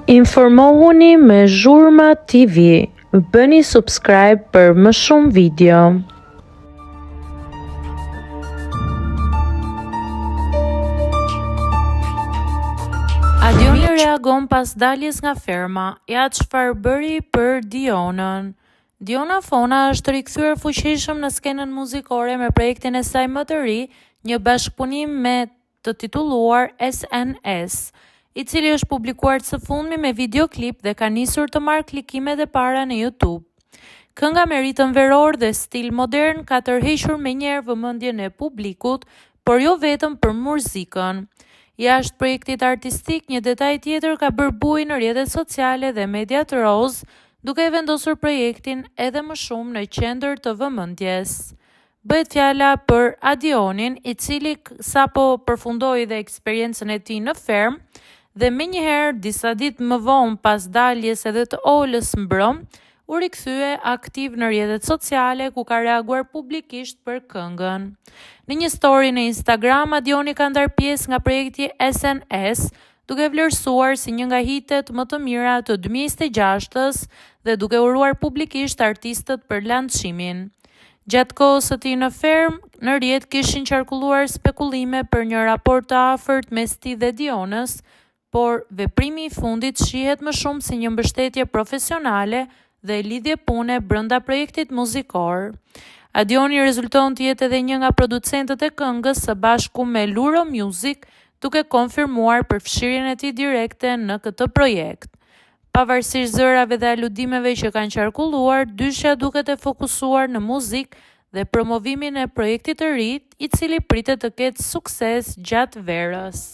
Informohuni me Zhurma TV. Bëni subscribe për më shumë video. Adioni reagon pas daljes nga ferma. Ja çfarë bëri për Dionën. Diona Fona është rikthyer fuqishëm në skenën muzikore me projektin e saj më të ri, një bashkëpunim me të titulluar SNS, i cili është publikuar së fundmi me videoklip dhe ka nisur të marrë klikimet e para në YouTube. Kënga me ritëm veror dhe stil modern ka tërhequr menjëherë vëmendjen e publikut, por jo vetëm për muzikën. Jashtë projektit artistik, një detaj tjetër ka bërë bujë në rrjetet sociale dhe mediat roz, duke e vendosur projektin edhe më shumë në qendër të vëmendjes. Bëhet fjala për Adionin, i cili sapo përfundoi dhe eksperiencën e tij në ferm dhe menjëherë disa ditë më vonë pas daljes edhe të Olës mbrëm, u rikthye aktiv në rrjetet sociale ku ka reaguar publikisht për këngën. Në një story në Instagram, Adioni ka ndarë pjesë nga projekti SNS, duke vlerësuar si një nga hitet më të mira të 2026-s dhe duke uruar publikisht artistët për lancimin. Gjatë kohës së tij në ferm, në rrjet kishin qarkulluar spekullime për një raport të afërt mes tij dhe Dionës, por veprimi i fundit shihet më shumë si një mbështetje profesionale dhe lidhje pune brenda projektit muzikor. Adioni rezulton të jetë edhe një nga producentët e këngës së bashku me Luro Music, duke konfirmuar përfshirjen e tij direkte në këtë projekt. Pavarësisht zërave dhe aludimeve që kanë qarkulluar, dyshja duket e fokusuar në muzikë dhe promovimin e projektit të ri, i cili pritet të ketë sukses gjatë verës.